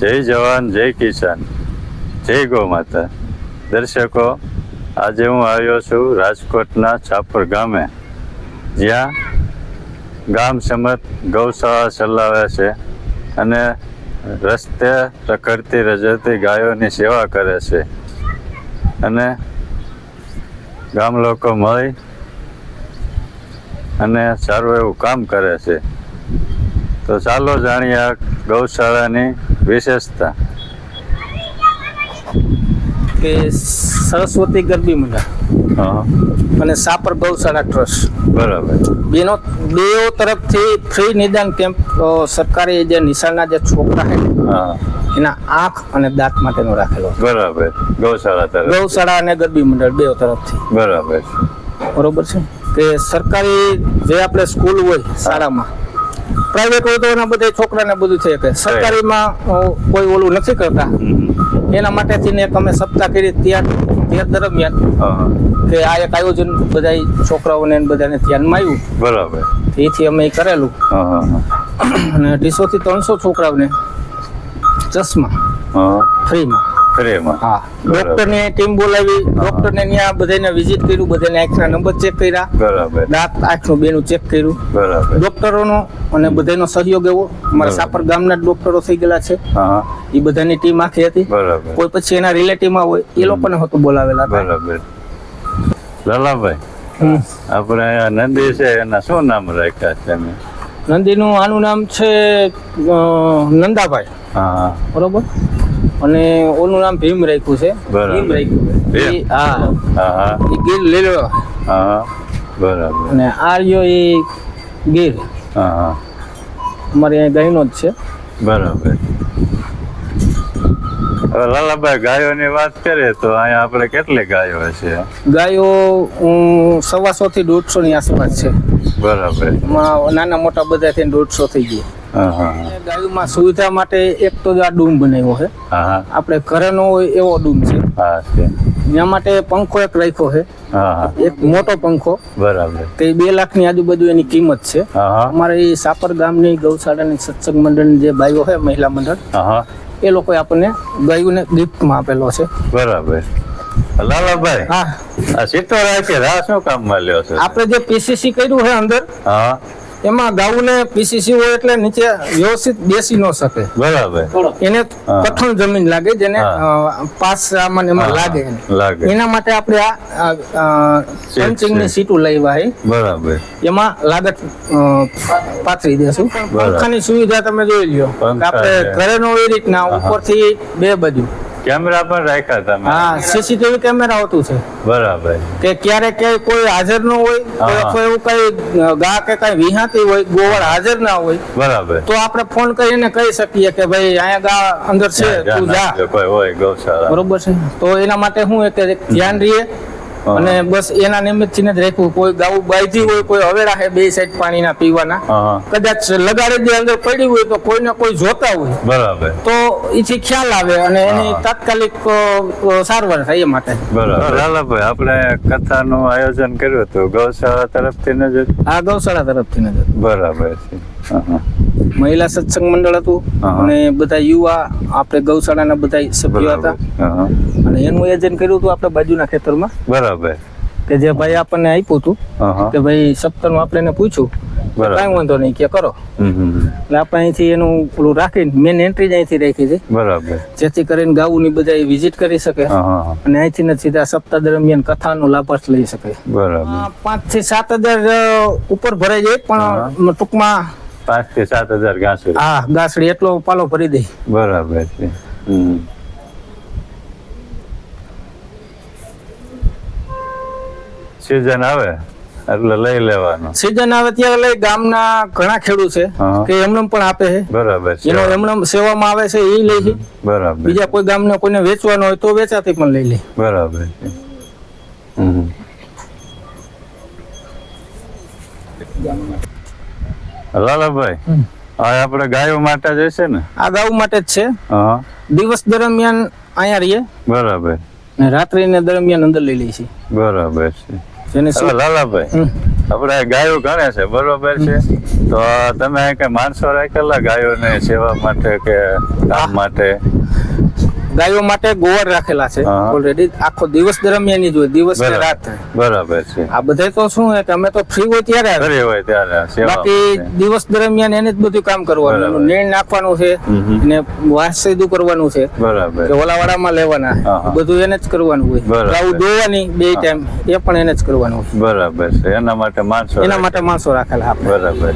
જય જવાન જય કિસાન જય ગૌ માતા. દર્શકો, આજે હું આવ્યો છું રાજકોટના છાપર ગામે, જ્યાં ગામ સમત ગૌશાળા ચલાવે છે અને રસ્તે રખડતી રજડતી ગાયોની સેવા કરે છે અને ગામ લોકો મળી અને સારું એવું કામ કરે છે. તો ચાલો જાણીએ આ ગૌશાળાની વિશેષતા. કે સરસ્વતી ગરબી મંડળ હા, અને સાપર ગૌશાળા ટ્રસ્ટ બરાબર. બેઓ તરફથી ફ્રી નિદાન કેમ્પ સરકારી જે નિશાળના જે છોકરા છે હા, એના આંખ અને દાંત માટેનો રાખેલો છે. બરાબર. ગૌશાળા તરફ, ગૌશાળા અને ગરબી મંડળ બેઓ તરફથી, બરાબર. બરોબર છે. કે સરકારી જે આપણે સ્કૂલ હોય શાળામાં, પ્રાઇવેટ હોય તો એના બધા છોકરાને બધું છે કે સરકારીમાં કોઈ ઓલું નથી કરતા. એના માટેથી એક અમે સપ્તાહ કરી ત્યાર દરમિયાન હા, કે આ એક આયોજન બધા છોકરાઓને બધાને ધ્યાનમાં આવ્યું, બરાબર. એથી અમે એ કરેલું. હા, હા, અને 250 થી 300 છોકરાઓને ચશ્મા હા, ફ્રીમાં. ફ્રીમાં. હા, ડોક્ટરની ટીમ બોલાવી, ડોક્ટરને ત્યાં બધાને વિઝિટ કર્યું, બધાને આંખના નંબર ચેક કર્યા, બરાબર, દાંત આંખનું બેનું ચેક કર્યું. બરાબર. ડોક્ટરોનો અને બધાનો સહયોગ એવો અમારા સાપર ગામના જ ડોક્ટરો થઈ ગયેલા છે. હા, એ બધાની ટીમ આખી હતી. બરાબર, કોઈ પછી એના રિલેટિવમાં હોય એ લોકોને હતું બોલાવેલા હતા. બરાબર. લાલાભાઈ, આપણે આ નંદી છે એના શું નામ રાખ્યા છે તમે? નંદીનું આનું નામ છે નંદાભાઈ, હા, બરોબર. અને ઓનું નામ ભીમ રાખ્યું છે. બરાબર. ભીમ રાખ્યું છે. ભીમ? હા, હા, હા, એ ગીર લીલો. હા, બરાબર. અને આર્યો એ ગીર, હા, હા, અમારે અહીંયા ગાયનો જ છે. બરાબર. હવે લાલાભાઈ, ગાયોની વાત કરીએ તો અહીંયા આપણે કેટલી ગાયો હશે? ગાયો 125 થી 150 ની આસપાસ છે. બરાબર. એમાં નાના મોટા બધા થઈને 150 થઈ ગયા. હા, હા, ગાયોમાં સુવિધા માટે એક તો આ ડૂમ બનાવ્યો છે. હા, હા, આપણે ઘરે નો હોય એવો ડૂમ છે. હા, છે. એના માટે પંખો એક રાખ્યો છે, હા, હા, એક મોટો પંખો. બરાબર. તે 2 લાખની આજુબાજુ એની કિંમત છે. હા, હા, અમારે એ સાપર ગામની ગૌશાળાની સત્સંગ મંડળની જે બાઈઓ છે, મહિલા મંડળ, હા, હા, એ લોકોએ આપણને ગાયોને ગિફ્ટમાં આપેલો છે. બરાબર. લાલાભાઈ, હા, આ સીતો રાખી આ શું કામમાં લ્યો છો? આપણે જે પીસીસી કર્યું છે અંદર, હા, એમાં ગાઉને પીસીસી હોય એટલે નીચે વ્યવસ્થિત બેસી ન શકે. બરાબર. એને હા. કઠણ જમીન લાગે, જેને હા. પાસ સામાન એમાં હા, લાગે. લાગે. એના માટે આપણે આ પંચિંગની સીટો લાવ્યા છે. બરાબર. એમાં લાગત પાથરી દેશું. પંખાની સુવિધા તમે જોઈ લ્યો. પંખા આપણે છે. ઘરે નો એ રીતના ઉપરથી 2 બાજુ. કેમેરા પણ રાખ્યા તમે? હા, સીસીટીવી કેમેરા હોતું છે બરાબર. કે ક્યારેક ક્યાંય કોઈ હાજર ન હોય, કોઈ એવું કઈ ગા કે કઈ વિહાતી હોય, ગોવાળ હાજર ના હોય, બરાબર. તો આપણે ફોન કરીને કહી શકીએ કે ભાઈ અહીંયા ગા અંદર છે, તું જા. કોઈ હોય ગૌશાળા. બરોબર છે. તો એના માટે શું કે ધ્યાન રહીએ અને બસ એના નિમિત્તથી જ રાખ્યું. કોઈ ગાવું બાંધી હોય, કોઈ હવેડા છે 2 સાઈડ પાણીના પીવાના, હા, કદાચ લગાડી દે અંદર પડી હોય તો કોઈને કોઈ જોતા હોય બરાબર. તો એથી ખ્યાલ આવે અને એની તાત્કાલિક સારવાર થાય એ માટે. બરાબર. લાલાભાઈ, આપણે કથાનું આયોજન કર્યું હતું ગૌશાળા તરફથી ને જ? આ ગૌશાળા તરફથી ને બરાબર છે. હા, હા, મહિલા સત્સંગ મંડળ હતું અને બધા યુવા આપણે ગૌશાળાના બધા સભ્યો હતા. હા, હા, અને એનું આયોજન કર્યું હતું આપણે બાજુના ખેતરમાં, બરાબર. કે જે ભાઈ આપણને આપ્યું હતું હા, હા, કે ભાઈ સપ્તાહનું આપણે એને પૂછ્યું, બરાબર. કાંઈ વાંધો નહીં કે કરો. હમ, એટલે આપણે અહીંથી એનું પેલું રાખીને મેન એન્ટ્રી જ અહીંથી રાખી છે, બરાબર. જેથી કરીને ગાઉની બધા વિઝિટ કરી શકે હા, હા, અને અહીંથી ને સીધા સપ્તાહ દરમિયાન કથાનો લાભાર્થ લઈ શકે. બરાબર. 5 થી 7 હજાર ઉપર ભરાઈ જાય, પણ ટૂંકમાં 5 થી 7 હજાર ઘાસડી. હા, ગાસડી એટલો પાલો ભરી દે. બરાબર છે. હમ. સીઝન આવે એટલે લઈ લેવાનું. સીઝન આવે ત્યારે લઈ. ગામના ઘણા ખેડૂત છે હા. કે એમણે પણ આપે છે, બરાબર છે. એનો એમણે સેવામાં આવે છે એ લે છે. બરાબર. બીજા કોઈ ગામને કોઈને વેચવાનો હોય તો વેચાતી પણ લઈ લે. બરાબર છે. હમ. લાલાભાઈ, આ આપણે ગાયો માટે જ હશે ને? આ ગાઉ માટે જ છે. હા, દિવસ દરમિયાન અહીંયા રહીએ બરાબર. ને રાત્રિને દરમિયાન અંદર લઈ લઈએ છીએ. બરાબર છે. જેને હવે લાલાભાઈ, આપણે ગાયો ગણે છે, બરોબર છે, તો તમે કઈ માણસો રાખેલા ગાયોને સેવા માટે કે કામ માટે? ગાયો માટે ગોવાર રાખેલા છે હા. ઓલરેડી, આખો દિવસ દરમિયાન જ હોય, દિવસ ને બરાબર. રાત. બરાબર છે. આ બધા તો શું છે કે અમે તો ફ્રી હોય ત્યારે આવે. ફરી હોય ત્યારે સેવા બાકી માટે. દિવસ દરમિયાન એને જ બધું કામ કરવાનું, બરાબર. એનું નીણ નાખવાનું છે, ને વાસેદું કરવાનું છે, બરાબર. કે ઓલાવાડામાં લેવાના, હા. બધું એને જ કરવાનું હોય. બરાબર. આવું દોવાની બે ટાઈમ એ પણ એને જ કરવાનું હોય. બરાબર છે, એના માટે માણસો એના માટે માણસો રાખેલા આપણે. બરાબર.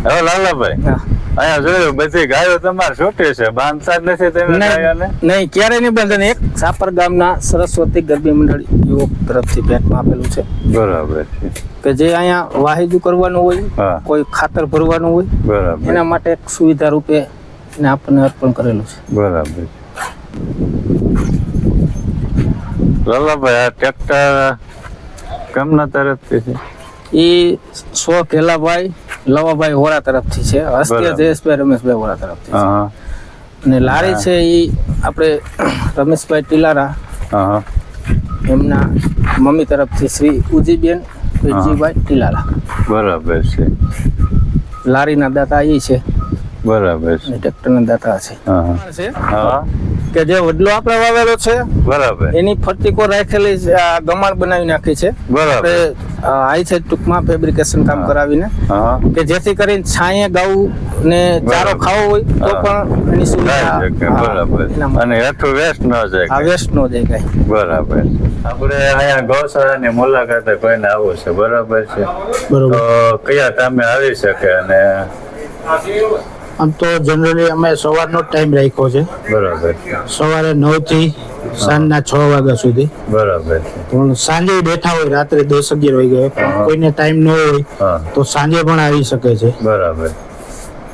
હવે લાલાભાઈ, હા. અહીંયા જોયું બધી ગાયો તમારે છૂટી છે, બાંધતા જ નથી તમે ગાયોને? નહીં, ક્યારેય નહીં બંધન. એક સાપર ગામના સરસ્વતી ગરબી મંડળ યુવક તરફથી ભેટમાં આપેલું છે બરાબર છે. કે જે અહીંયા વાહિદું કરવાનું હોય, હા. કોઈ ખાતર ભરવાનું હોય, બરાબર. એના માટે એક સુવિધા રૂપે એને આપણને અર્પણ કરેલું છે. બરાબર. લાલાભાઈ, આ ટ્રેક્ટર કેમના તરફથી છે? એ સો ઘેલાભાઈ લવાભાઈ હોરા તરફથી છે, હસ્તીય બરાબર. જયેશભાઈ રમેશભાઈ હોરા તરફથી છે. હા અને લારી છે એ આપણે રમેશભાઈ ટીલારા, હા એમના મમ્મી તરફથી શ્રી ઉજીબેન વિરજીભાઈ ટીલારા. બરાબર છે. લારીના દાતા એ છે બરાબર છે. અને ટ્રેક્ટરના દાતા છે. હા છે હા કે જે વડલો આપણે વાવેલો છે બરાબર. એની ફરતીકો રાખેલી છે, આ ગમાણ બનાવી નાખી છે બરાબર. આપણે આઈ છે ટૂંકમાં ફેબ્રિકેશન કામ હા. કરાવીને, હા કે જેથી કરીને છાંયે ગાવું ને ચારો બરાબર. ખાવો હોય તો હા. પણ એની સુવિધા. થઈ શકે. હા, બરાબર. એના માટે. અને હેઠું વેસ્ટ ન જાય આ વેસ્ટ નો જાય કાંઈ. બરાબર. આપણે અહીંયા ગૌશાળાની મુલાકાતે કોઈને આવવું છે, બરાબર છે, બરોબર. તો કયા ટાઈમે આવી શકે? અને આમ તો જનરલી અમે સવારનો ટાઈમ રાખ્યો છે, બરાબર સવારે 9 થી સાંજના 6 વાગ્યા સુધી. બરાબર છે. પણ સાંજે બેઠા હોય, રાત્રે 10-11 વાગે પણ હા. કોઈને ટાઈમ ન હોય હા તો સાંજે પણ આવી શકે છે બરાબર.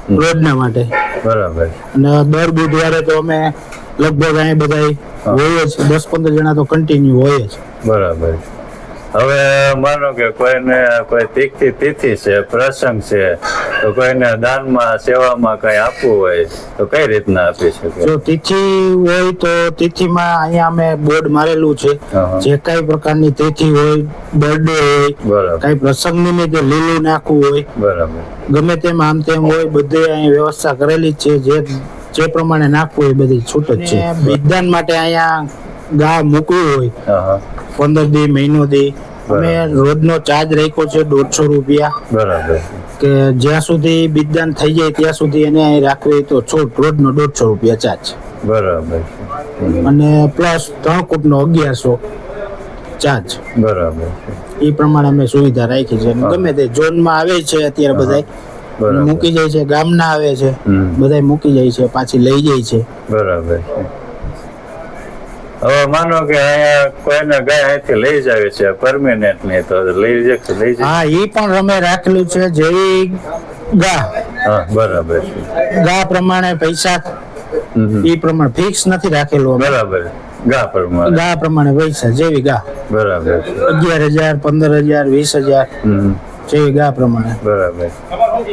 રોજના માટે. બરાબર. અને દર બુધવારે તો અમે લગભગ અહીં બધા હા. હોય જ, 10-15 જણા તો કન્ટિન્યુ હોય જ. બરાબર. હવે માનો કે કોઈને કોઈ તીખી તિથિ છે, પ્રસંગ છે, તો કોઈને દાનમાં સેવામાં કઈ આપવું હોય તો કઈ રીતના આપી શકે? જો તિથિ હોય તો તિથિમાં અહીંયા અમે બોર્ડ મારેલું છે, હા. જે કઈ પ્રકારની તિથિ હોય, બર્થડે હોય, બરાબર. કઈ પ્રસંગ નિમિત્તે લીલું નાખવું હોય, બરાબર. ગમે તેમ આમ તેમ હોય, બધે અહીં વ્યવસ્થા કરેલી જ છે. જે પ્રમાણે નાખવું હોય બધી છૂટ જ છે. બીજદાન માટે અહીંયા ગા મૂકવું હોય હા 15 દી, મહિનો દી, અમે બરાબર. રોજનો ચાર્જ રાખ્યો છે 150 રૂપિયા, બરાબર. કે જ્યાં સુધી બીજદાન થઈ જાય ત્યાં સુધી એને અહીં રાખવી તો છૂટ, રોજનો 150 રૂપિયા ચાર્જ. બરાબર. અને પ્લસ 3 કૂટનો 1100 ચાર્જ. બરાબર. એ પ્રમાણે અમે સુવિધા રાખી છે. અને ગમે તે ઝોનમાં આવે છે અત્યારે બધાય બરાબર. મૂકી જાય છે, ગામના આવે છે બધાય મૂકી જાય છે, પાછી લઈ જાય છે. બરાબર. હવે માનો કે અહીંયા કોઈને ગાય અહીંથી લઈ જાવી છે પરમેનન્ટ નહીં, તો લઈ જાય? હા, એ પણ અમે રાખેલું છે. જેવી ગા હા બરાબર છે. ગા પ્રમાણે પૈસા, હમ. એ પ્રમાણે ફિક્સ નથી રાખેલું અમે. બરાબર. ગા પ્રમાણે. ગા પ્રમાણે પૈસા, જેવી ગા બરાબર છે. 11,000, 15,000, 20,000, હમ. જેવી ગા પ્રમાણે. બરાબર.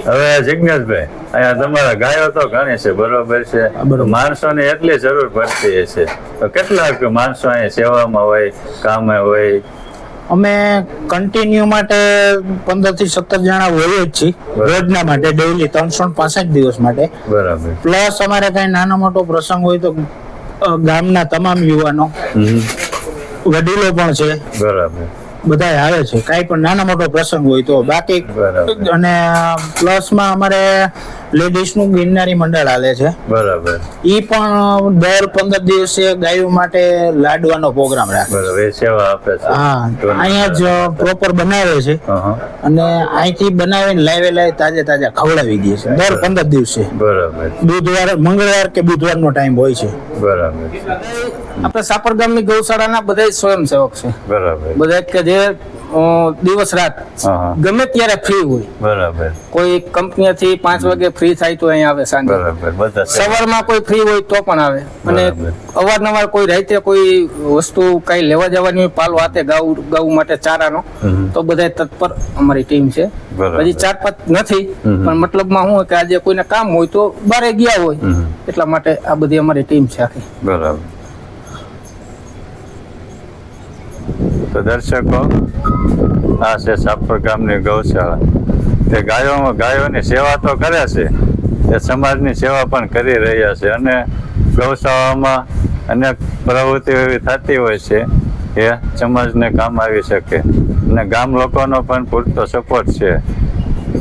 હવે જિજ્ઞેશભાઈ, અહીંયા તમારા ગાયો તો ઘણી છે, બરોબર છે, બરોબર. માણસોની એટલી જરૂર પડતી હશે, તો કેટલાક માણસો અહીંયા સેવામાં હોય, કામે હોય? અમે કન્ટિન્યુ માટે 15 થી 17 જણા હોઈએ જ છીએ બરાબર. રોજના માટે, ડેઈલી 365 દિવસ માટે. બરાબર. પ્લસ અમારે કઈ નાનો મોટો પ્રસંગ હોય તો ગામના તમામ યુવાનો, હમ. વડીલો પણ છે, બરાબર. બધા આવે છે, કાંઈ પણ નાનો મોટો પ્રસંગ હોય તો. બાકી બરાબર. અને પ્લસમાં અમારે લેડીઝનું ગિરનારી મંડળ હાલે છે, બરાબર. ઈ પણ દર 15 દિવસે ગાયો માટે લાડવાનો પ્રોગ્રામ રાખે. બરાબર. એ સેવા આપે છે. હા, અહીંયા જ પ્રોપર બનાવે છે હા. અને અહીંથી બનાવીને લાવે તાજા ખવડાવી દે છે દર 15 દિવસે. બરાબર. બુધવાર, મંગળવાર કે બુધવારનો ટાઈમ હોય છે. બરાબર. આપણે સાપર ગામની ગૌશાળાના બધા સ્વયંસેવક છે, બરાબર. બધા કે જે દિવસ રાત હા. ગમે ત્યારે ફ્રી હોય. બરાબર. કોઈ કંપનીથી 5 વાગે ફ્રી થાય તો અહીંયા આવે સાંજે. બરાબર. બધા સવારમાં કોઈ ફ્રી હોય તો પણ આવે. અને બરાબર. અવારનવાર કોઈ રાતે કોઈ વસ્તુ કઈ લેવા જવાની હોય, પાલ વાતે ગાઉ માટે ચારાનો, તો બધા તત્પર અમારી ટીમ છે. બરાબર. હજી 4-5 નથી, પણ મતલબમાં શું હોય કે આજે કોઈને કામ હોય તો બારે ગયા હોય, એટલા માટે આ બધી અમારી ટીમ છે આખી. બરાબર. તો દર્શકો આ છે છાપર ગામની ગૌશાળા. તે ગાયોની સેવા તો કરે છે, તે સમાજની સેવા પણ કરી રહ્યા છે અને ગૌશાળામાં અનેક પ્રવૃત્તિઓ એવી થતી હોય છે કે સમાજને કામ આવી શકે અને ગામ લોકોનો પણ પૂરતો સપોર્ટ છે.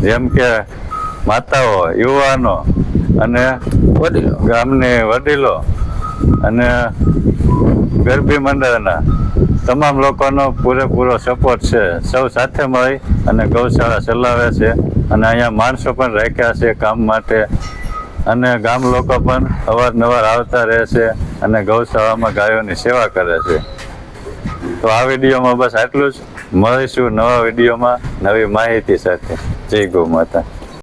જેમ કે માતાઓ, યુવાનો અને ગામની વડીલો અને ગરબી મંડળના તમામ લોકોનો પૂરેપૂરો સપોર્ટ છે. સૌ સાથે મળી અને ગૌશાળા ચલાવે છે અને અહીંયા માણસો પણ રાખ્યા છે કામ માટે અને ગામ લોકો પણ અવારનવાર આવતા રહે છે અને ગૌશાળામાં ગાયોની સેવા કરે છે. તો આ વિડીયોમાં બસ આટલું જ. મળીશું નવા વિડીયોમાં નવી માહિતી સાથે. જય ગૌ માતા.